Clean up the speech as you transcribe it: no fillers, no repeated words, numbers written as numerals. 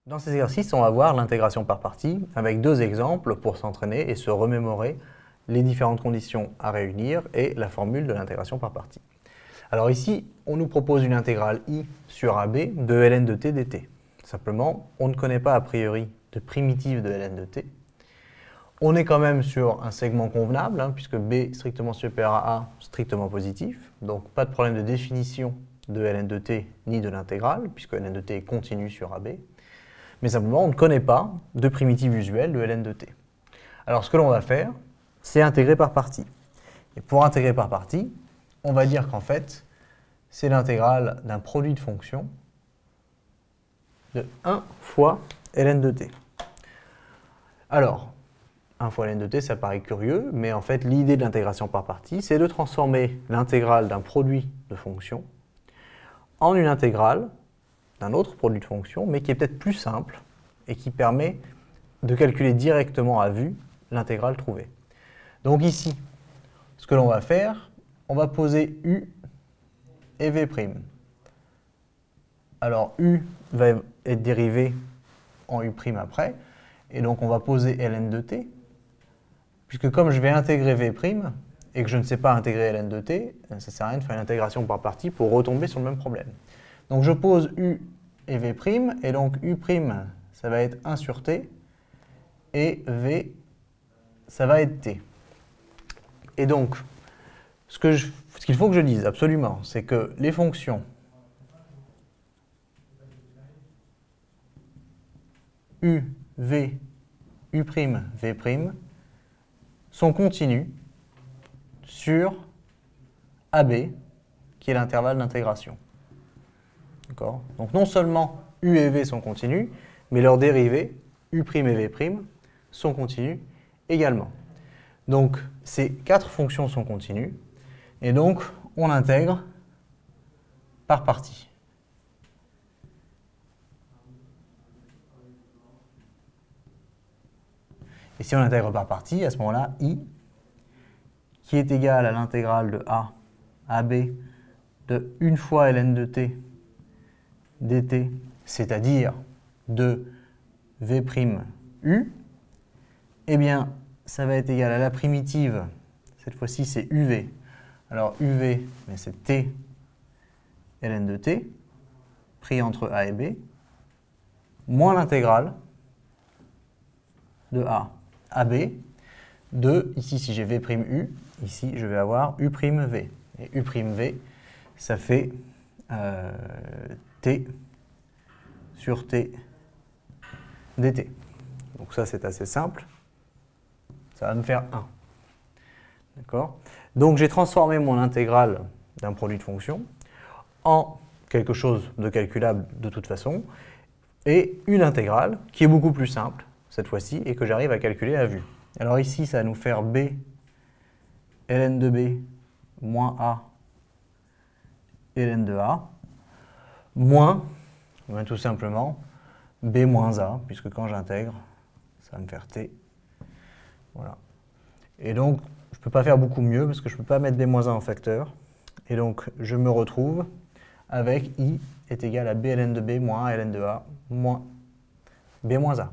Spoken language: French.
Dans ces exercices, on va voir l'intégration par parties avec deux exemples pour s'entraîner et se remémorer les différentes conditions à réunir et la formule de l'intégration par parties. Alors ici, on nous propose une intégrale i sur ab de ln de t dt. Simplement, on ne connaît pas a priori de primitive de ln de t. On est quand même sur un segment convenable, puisque b strictement supérieur à a, strictement positif. Donc pas de problème de définition de ln de t ni de l'intégrale, puisque ln de t est continue sur ab. Mais simplement, on ne connaît pas de primitive usuelle de ln de t. Alors ce que l'on va faire, c'est intégrer par partie. Et pour intégrer par partie, on va dire qu'en fait, c'est l'intégrale d'un produit de fonction de 1 fois ln de t. Alors, 1 fois ln de t, ça paraît curieux, mais en fait, l'idée de l'intégration par partie, c'est de transformer l'intégrale d'un produit de fonction en une intégrale d'un autre produit de fonction, mais qui est peut-être plus simple et qui permet de calculer directement à vue l'intégrale trouvée. Donc ici, ce que l'on va faire, on va poser u et v'. Alors u va être dérivé en u' après, et donc on va poser ln de t, puisque comme je vais intégrer v' et que je ne sais pas intégrer ln de t, ça ne sert à rien de faire une intégration par partie pour retomber sur le même problème. Donc je pose u et v', et donc u', ça va être 1 sur t, et v, ça va être t. Et donc, ce qu'il faut que je dise absolument, c'est que les fonctions u, v, u', v' sont continues sur AB, qui est l'intervalle d'intégration. D'accord ? Donc non seulement u et v sont continues, mais leurs dérivés, u' et v', sont continues également. Donc ces quatre fonctions sont continues, et donc on intègre par partie. Et si on intègre par partie, à ce moment-là, i, qui est égal à l'intégrale de a à b de 1 fois ln de t dt, c'est-à-dire de v', eh bien, ça va être égal à la primitive, cette fois-ci c'est uv. Alors uv, c'est t ln de t, pris entre a et b, moins l'intégrale de a à b de, ici si j'ai v', ici je vais avoir u'v. Et u'v, ça fait t sur t dt. Donc ça c'est assez simple. Ça va me faire 1. D'accord ? Donc j'ai transformé mon intégrale d'un produit de fonction en quelque chose de calculable de toute façon, et une intégrale qui est beaucoup plus simple, cette fois-ci, et que j'arrive à calculer à vue. Alors ici, ça va nous faire b ln de b moins a ln de a, moins, tout simplement, b moins a, puisque quand j'intègre, ça va me faire t. Voilà. Et donc, je ne peux pas faire beaucoup mieux, parce que je ne peux pas mettre b moins a en facteur. Et donc, je me retrouve avec i est égal à b ln de b moins a ln de a moins b moins a.